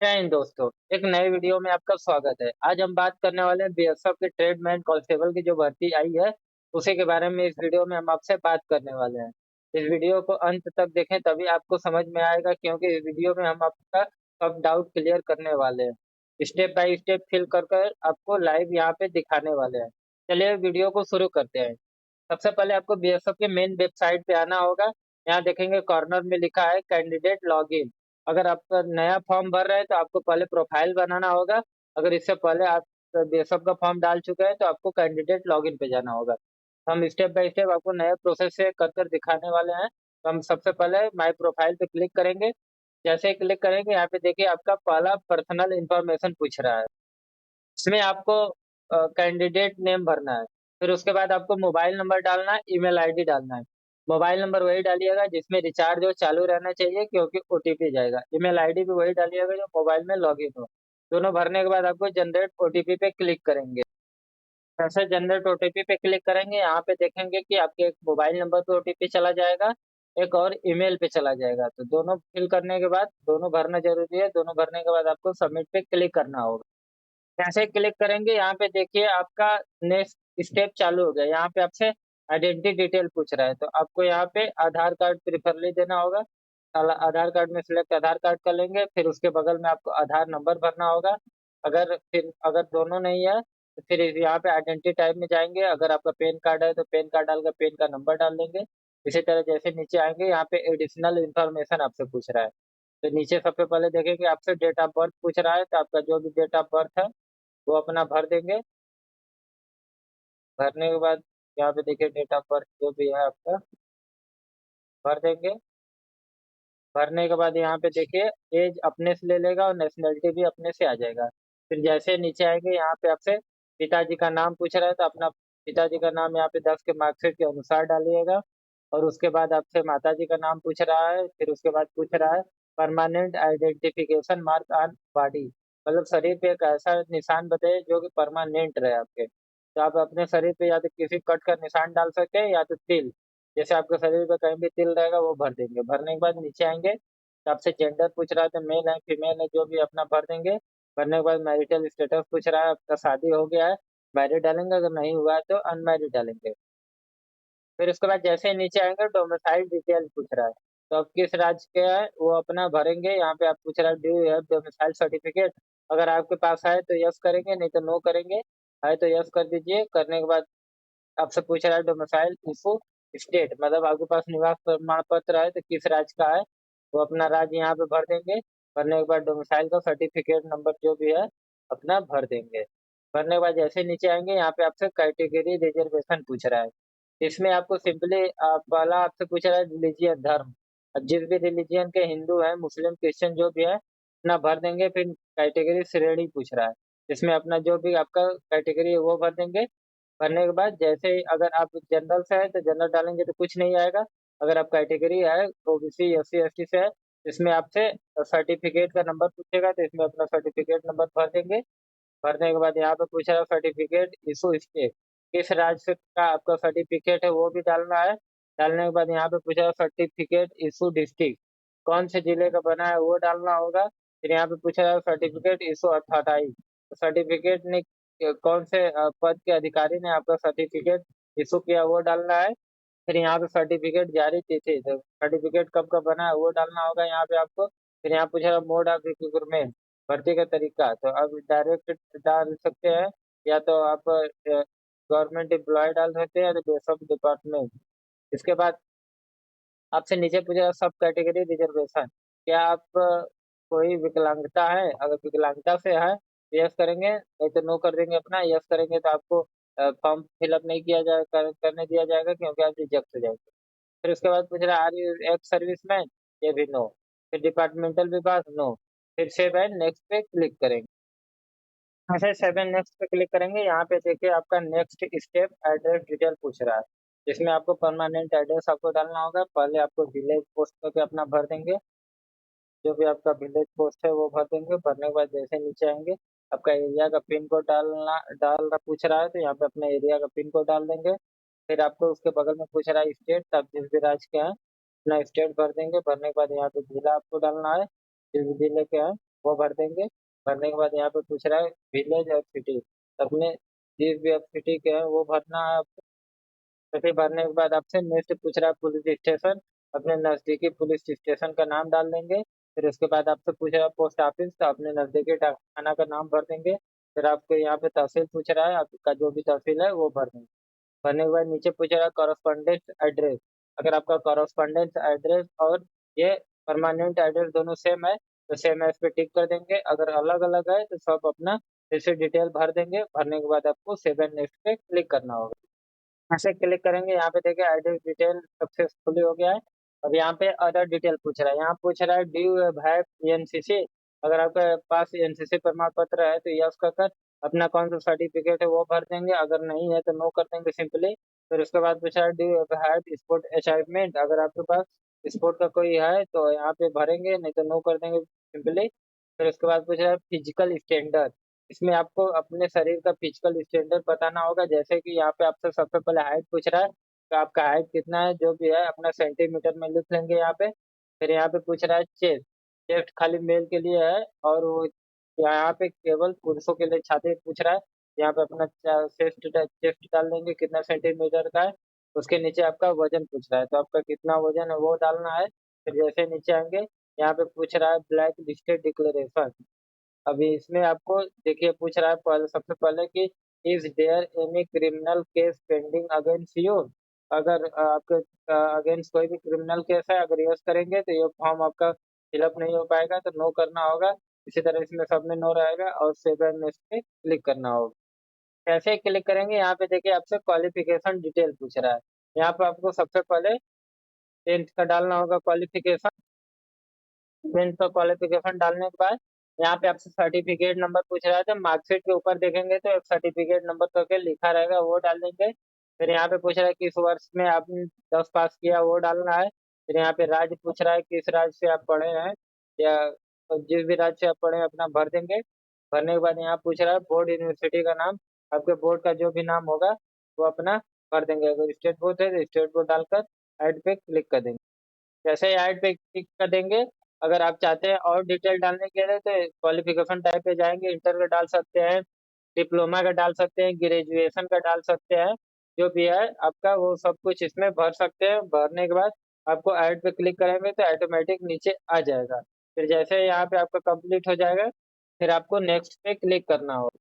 जय हिंद दोस्तों, एक नए वीडियो में आपका स्वागत है। आज हम बात करने वाले हैं बीएसएफ के ट्रेडमैन कांस्टेबल की जो भर्ती आई है, उसी के बारे में इस वीडियो में हम आपसे बात करने वाले हैं। इस वीडियो को अंत तक देखें तभी आपको समझ में आएगा क्योंकि इस वीडियो में हम आपका सब डाउट क्लियर करने वाले हैं। स्टेप बाय स्टेप फिल कर कर आपको लाइव यहाँ पे दिखाने वाले हैं। चलिए वीडियो को शुरू करते हैं। सबसे पहले आपको बीएसएफ के मेन वेबसाइट पे आना होगा। यहाँ देखेंगे कॉर्नर में लिखा है कैंडिडेट लॉगिन। अगर आप नया फॉर्म भर रहे हैं तो आपको पहले प्रोफाइल बनाना होगा। अगर इससे पहले आप बीएसएफ का फॉर्म डाल चुके हैं तो आपको कैंडिडेट लॉगिन पे जाना होगा। हम स्टेप बाय स्टेप आपको नए प्रोसेस से कर कर दिखाने वाले हैं। तो हम सबसे पहले माई प्रोफाइल पे क्लिक करेंगे। जैसे ही क्लिक करेंगे यहाँ पे देखिए आपका पहला पर्सनल इंफॉर्मेशन पूछ रहा है। इसमें आपको कैंडिडेट नेम भरना है। फिर उसके बाद आपको मोबाइल नंबर डालना है, ईमेल आईडी डालना है। मोबाइल नंबर वही डालिएगा जिसमें रिचार्ज हो चालू रहना चाहिए क्योंकि ओटीपी जाएगा। ईमेल आईडी भी वही डालिएगा जो मोबाइल में लॉगिन हो। दोनों भरने के बाद आपको जनरेट ओटीपी पे क्लिक करेंगे। जैसे जनरेट ओटीपी पे क्लिक करेंगे यहाँ पे देखेंगे कि आपके एक मोबाइल नंबर पे ओटीपी चला जाएगा, एक और ईमेल पे चला जाएगा। तो दोनों फिल करने के बाद दोनों भरना ज़रूरी है। दोनों भरने के बाद आपको सबमिट पे क्लिक करना होगा। जैसे क्लिक करेंगे यहाँ पे देखिए आपका नेक्स्ट स्टेप चालू हो गया। यहाँ पे आपसे आइडेंटिटी डिटेल पूछ रहा है तो आपको यहाँ पे आधार कार्ड प्रिफरली देना होगा। आधार कार्ड में सिलेक्ट आधार कार्ड कर लेंगे। फिर उसके बगल में आपको आधार नंबर भरना होगा। अगर दोनों नहीं है तो फिर यहाँ पे आइडेंटिटी टाइप में जाएंगे। अगर आपका पैन कार्ड है तो पैन कार्ड डालकर पैन का नंबर डाल देंगे। इसी तरह जैसे नीचे आएंगे यहाँ पे एडिशनल इन्फॉर्मेशन आपसे पूछ रहा है। तो नीचे सबसे पहले देखेंगे आपसे डेट ऑफ बर्थ पूछ रहा है तो आपका जो भी डेट ऑफ बर्थ है वो अपना भर देंगे। भरने के बाद यहाँ पे देखिए डेट ऑफ बर्थ जो भी है आपका भर देंगे। भरने के बाद यहाँ पे देखिए एज अपने से ले लेगा और नेशनलिटी भी अपने से आ जाएगा। फिर जैसे नीचे आएंगे यहाँ पे आपसे पिताजी का नाम पूछ रहा है तो अपना पिताजी का नाम यहाँ पे 10 के मार्कशीट के अनुसार डालिएगा। और उसके बाद आपसे माता जी का नाम पूछ रहा है। फिर उसके बाद पूछ रहा है permanent identification mark on body, मतलब शरीर पे एक ऐसा निशान बताइए जो कि परमानेंट रहे आपके। तो आप अपने शरीर पे या तो किसी कट का निशान डाल सकते हैं या तो तिल, जैसे आपके शरीर पे कहीं भी तिल रहेगा वो भर देंगे। भरने के बाद नीचे आएंगे तो आपसे जेंडर पूछ रहा है तो मेल है फीमेल है जो भी अपना भर देंगे। भरने के बाद मैरिटल स्टेटस पूछ रहा है आपका शादी हो गया है, मैरिड डालेंगे, अगर नहीं हुआ है तो अनमैरिड डालेंगे। फिर उसके बाद जैसे ही नीचे आएंगे डोमिसाइल डिटेल पूछ रहा है तो आप किस राज्य के हैं वो अपना भरेंगे। यहाँ पे आप पूछ रहा है do you have domicile certificate, अगर आपके पास है तो यस करेंगे, नहीं तो नो करेंगे। है तो यस कर दीजिए। करने के बाद आपसे पूछ रहा है डोमिसाइल इशू स्टेट, मतलब आपके पास निवास प्रमाण पत्र है तो किस राज्य का है वो अपना राज्य यहाँ पे भर देंगे। भरने के बाद डोमिसाइल का सर्टिफिकेट नंबर जो भी है अपना भर देंगे। भरने के बाद जैसे नीचे आएंगे यहाँ पे आपसे कैटेगरी रिजर्वेशन पूछ रहा है। इसमें आपको सिंपली पहला आपसे पूछ रहा है रिलीजियन धर्म। अब जिस भी रिलीजियन के हिंदू है मुस्लिम क्रिश्चियन जो भी है अपना भर देंगे। फिर कैटेगरी श्रेणी पूछ रहा है, इसमें अपना जो भी आपका कैटेगरी है वो भर देंगे। भरने के बाद जैसे ही अगर आप जनरल से है तो जनरल डालेंगे तो कुछ नहीं आएगा। अगर आप कैटेगरी है ओबीसी एससी एसटी से है तो इसमें आपसे सर्टिफिकेट का नंबर पूछेगा तो इसमें अपना सर्टिफिकेट नंबर भर देंगे। भरने के बाद यहाँ पे पूछ रहा है सर्टिफिकेट इशू स्टेट, किस राज्य का आपका सर्टिफिकेट है वो भी डालना है। डालने के बाद यहाँ पे पूछ रहा है सर्टिफिकेट इशू डिस्ट्रिक्ट, कौन से जिले का बना है वो डालना होगा। फिर यहाँ पे पूछ रहा है सर्टिफिकेट इशू अथॉराइज, सर्टिफिकेट ने कौन से पद के अधिकारी ने आपका सर्टिफिकेट इशू किया वो डालना है। फिर यहाँ पे सर्टिफिकेट जारी तिथि, तो सर्टिफिकेट कब का बना है वो डालना होगा यहाँ पे आपको। फिर यहाँ पूछा मोड ऑफ रिक्रूटमेंट, भर्ती का तरीका, तो आप डायरेक्ट डाल सकते हैं या तो आप गवर्नमेंट एम्प्लॉय डाल सकते हैं या तो बेसब डिपार्टमेंट। इसके बाद आपसे नीचे पूछा सब कैटेगरी रिजर्वेशन, क्या आप कोई विकलांगता है, अगर विकलांगता से है तो यस करेंगे, नहीं तो नो कर देंगे अपना। यस करेंगे तो आपको फॉर्म फिलअप नहीं किया जाए करने दिया जाएगा क्योंकि आप रिजेक्ट हो जाएंगे। फिर उसके बाद पूछ रहा है आर यू एक्स सर्विसमैन, ये भी नो। फिर डिपार्टमेंटल विभाग नो। फिर सेव एंड नेक्स्ट पे क्लिक करेंगे। ऐसे सेवन नेक्स्ट पे क्लिक करेंगे। यहाँ पे देखिए आपका नेक्स्ट स्टेप एड्रेस डिटेल पूछ रहा है, जिसमें आपको परमानेंट एड्रेस आपको डालना होगा। पहले आपको विलेज पोस्ट करके अपना भर देंगे, जो भी आपका विलेज पोस्ट है वो भर देंगे। भरने के बाद जैसे नीचे आएंगे आपका एरिया का पिन कोड डालना पूछ रहा है तो यहाँ पे अपने एरिया का पिन कोड डाल देंगे। फिर आपको उसके बगल में पूछ रहा है स्टेट, तो आप जिस भी राज्य के हैं अपना स्टेट भर देंगे। भरने के बाद यहाँ पे जिला आपको डालना है, जिस भी जिले के हैं। वो भर देंगे। भरने के बाद यहाँ पे पूछ रहा है विलेज और सिटी, अपने जिस भी आप सिटी के हैं वो भरना है। सिटी भरने के बाद आपसे नेक्स्ट पूछ रहा है पुलिस स्टेशन, अपने नज़दीकी पुलिस स्टेशन का नाम डाल देंगे। फिर उसके बाद आपसे पूछ रहा है पोस्ट ऑफिस, तो अपने नज़दीकी डाकखाना का नाम भर देंगे। फिर आपको यहाँ पे तहसील पूछ रहा है, आपका जो भी तहसील है वो भर देंगे। भरने के बाद नीचे पूछ रहा है कॉरस्पॉन्डेंस एड्रेस, अगर आपका कॉरस्पॉन्डेंस एड्रेस और ये परमानेंट एड्रेस दोनों सेम है तो सेम है, इस पे टिक कर देंगे। अगर अलग अलग है तो सब अपना फिर से डिटेल भर देंगे। भरने के बाद आपको सेवन नेक्स्ट पे क्लिक करना होगा। ऐसे क्लिक करेंगे, यहाँ पे देखिए एड्रेस डिटेल सक्सेसफुली हो गया है। अब यहाँ पे अदर डिटेल पूछ रहा है, यहाँ पूछ रहा है डू यू हैव एनसीसी, अगर आपके पास एनसीसी प्रमाण पत्र है तो यस कर अपना कौन सा सर्टिफिकेट है वो भर देंगे, अगर नहीं है तो नो कर देंगे सिंपली। फिर उसके बाद पूछा है do you have sport achievement, अगर आपके पास स्पोर्ट का कोई है तो यहाँ पे भरेंगे, नहीं तो नो कर देंगे सिंपली। फिर उसके बाद पूछा है फिजिकल स्टैंडर्ड, इसमें आपको अपने शरीर का फिजिकल स्टैंडर्ड बताना होगा। जैसे कि यहाँ पे आपसे सबसे पहले हाइट पूछ रहा है, तो आपका हाइट कितना है जो भी है अपना सेंटीमीटर में लिख लेंगे यहाँ पे। फिर यहाँ पे पूछ रहा है चेस्ट, चेस्ट खाली मेल के लिए है, और वो यहाँ पे केवल पुरुषों के लिए छात्र पूछ रहा है। यहाँ पे अपना चेस्ट चेस्ट डाल देंगे कितना सेंटीमीटर का है। उसके नीचे आपका वजन पूछ रहा है, तो आपका कितना वजन है वो डालना है। फिर जैसे नीचे आएंगे यहाँ पे पूछ रहा है ब्लैक लिस्टेड डिक्लेरेशन, अभी इसमें आपको देखिए पूछ रहा है पहले, सबसे पहले कि is there any criminal case pending against you, अगर आपके अगेंस्ट कोई भी क्रिमिनल केस है, अगर यस करेंगे तो ये फॉर्म आपका फिलअप नहीं हो पाएगा तो नो करना होगा। इसी तरह इसमें सब में नो रहेगा और सेव एंड नेक्स्ट पे क्लिक करना होगा। कैसे क्लिक करेंगे, यहाँ पे देखिए आपसे क्वालिफिकेशन डिटेल पूछ रहा है। यहाँ पे आपको सबसे पहले 10th का डालना होगा क्वालिफिकेशन। 10th का क्वालिफिकेशन डालने के बाद यहाँ पे आपसे सर्टिफिकेट नंबर पूछ रहा है, तो मार्कशीट के ऊपर देखेंगे तो एक सर्टिफिकेट नंबर करके लिखा रहेगा वो डाल देंगे। फिर यहाँ पे पूछ रहा है किस वर्ष में आपने 10 पास किया वो डालना है। फिर यहाँ पे राज्य पूछ रहा है किस राज्य से आप पढ़े हैं, या तो जिस भी राज्य से आप पढ़े हैं अपना भर देंगे। भरने के बाद यहाँ पूछ रहा है बोर्ड यूनिवर्सिटी का नाम, आपके बोर्ड का जो भी नाम होगा वो अपना भर देंगे। अगर स्टेट बोर्ड है तो स्टेट बोर्ड डालकर ऐड पे क्लिक कर देंगे। जैसे ही ऐड पे क्लिक कर देंगे, अगर आप चाहते हैं और डिटेल डालने के लिए तो क्वालिफिकेशन टाइप पे जाएंगे, इंटर का डाल सकते हैं, डिप्लोमा का डाल सकते हैं, ग्रेजुएशन का डाल सकते हैं, जो भी है आपका वो सब कुछ इसमें भर सकते हैं। भरने के बाद आपको ऐड पे क्लिक करेंगे तो ऑटोमेटिक नीचे आ जाएगा। फिर जैसे ही यहाँ पे आपका कंप्लीट हो जाएगा, फिर आपको नेक्स्ट पे क्लिक करना होगा।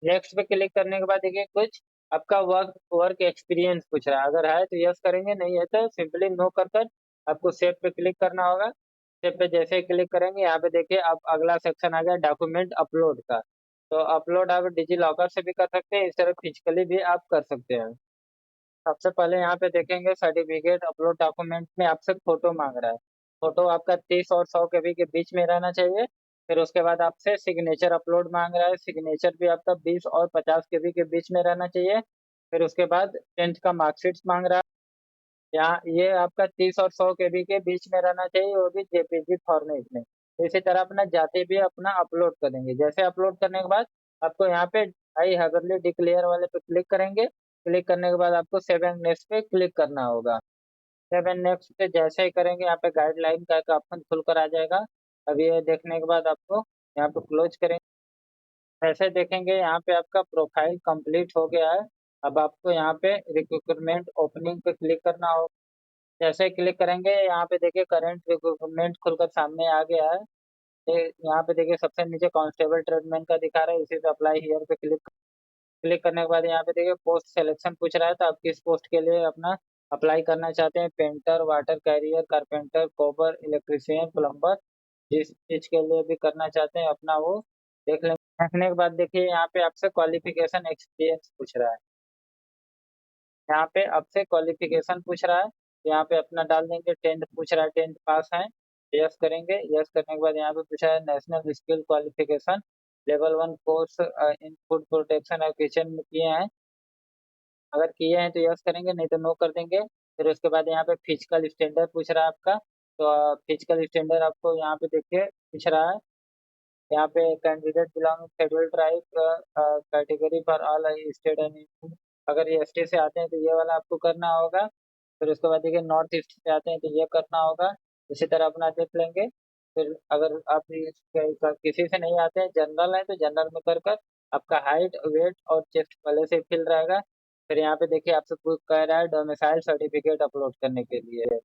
नेक्स्ट पे क्लिक करने के बाद देखिए कुछ आपका वर्क वर्क एक्सपीरियंस पूछ रहा है, अगर है तो यस करेंगे, नहीं है तो सिंपली नो कर कर आपको सेव पे क्लिक करना होगा। सेव पे जैसे ही क्लिक करेंगे यहाँ पे देखिए अब अगला सेक्शन आ गया डॉक्यूमेंट अपलोड का। तो अपलोड आप डिजी लॉकर से भी कर सकते हैं, इस तरह फिजिकली भी आप कर सकते हैं। सबसे पहले यहाँ पे देखेंगे सर्टिफिकेट अपलोड डॉक्यूमेंट में आपसे फोटो मांग रहा है। फोटो आपका 30 और 100 केबी के बीच में रहना चाहिए। फिर उसके बाद आपसे सिग्नेचर अपलोड मांग रहा है, सिग्नेचर भी आपका 20 और 50 केबी के बीच में रहना चाहिए। फिर उसके बाद 10th का मार्कशीट मांग रहा है, यहाँ ये आपका 30 और 100 केबी के बीच में रहना चाहिए, वो भी जेपीजी फॉर्मेट में। इसी तरह अपना जाति भी अपना अपलोड करेंगे। जैसे अपलोड करने के बाद आपको यहाँ पे आई हैवरली डिक्लेयर वाले पे क्लिक करेंगे। क्लिक करने के बाद आपको सेव एंड नेक्स्ट पे क्लिक करना होगा। सेव एंड नेक्स्ट पे जैसे ही करेंगे यहाँ पे गाइडलाइन का एक ऑप्शन खुलकर आ जाएगा। अब ये देखने के बाद आपको यहाँ पे क्लोज करेंगे। ऐसे देखेंगे यहाँ पे आपका प्रोफाइल कंप्लीट हो गया है। अब आपको यहाँ पे रिक्रूटमेंट ओपनिंग पे क्लिक करना होगा। जैसे क्लिक करेंगे यहाँ पे देखिए करंट रिक्रूटमेंट खुलकर सामने आ गया है। यहाँ पे देखिए सबसे नीचे कांस्टेबल ट्रेडमैन का दिखा रहा है, इसी पे अप्लाई हियर पे क्लिक क्लिक करने के बाद यहाँ पे देखिए पोस्ट सिलेक्शन पूछ रहा है, तो आप किस पोस्ट के लिए अपना अप्लाई करना चाहते हैं, पेंटर, वाटर कैरियर, कारपेंटर, कोबर, इलेक्ट्रिशियन, प्लम्बर, जिस चीज के लिए भी करना चाहते हैं अपना वो देख लेंगे। देखने के बाद देखिए यहाँ पे आपसे क्वालिफिकेशन एक्सपीरियंस पूछ रहा है, यहाँ पे आपसे क्वालिफिकेशन पूछ रहा है, यहाँ पे अपना डाल देंगे। 10th पूछ रहा है, 10th पास है, यस करेंगे। यस करने के बाद यहाँ पे पूछा है national skill qualification level 1 course in food protection और किचन में किए हैं, अगर किए हैं तो यस करेंगे, नहीं तो नो कर देंगे। फिर उसके बाद यहाँ पे फिजिकल स्टैंडर्ड पूछ रहा है आपका, तो फिजिकल स्टैंडर्ड आपको यहाँ पे देखिए पूछ रहा है। यहाँ पे candidate belong schedule tribe category for all state and, अगर ये एसटी से आते हैं तो ये वाला आपको करना होगा। फिर उसके बाद देखिए नॉर्थ ईस्ट से आते हैं तो ये करना होगा। इसी तरह अपना देख लेंगे। फिर अगर आप किसी से नहीं आते हैं, जनरल है तो जनरल में कर कर आपका हाइट, वेट और चेस्ट पहले से फिल रहेगा। फिर यहाँ पे देखिए आपसे कह रहा है डोमिसाइल सर्टिफिकेट अपलोड करने के लिए।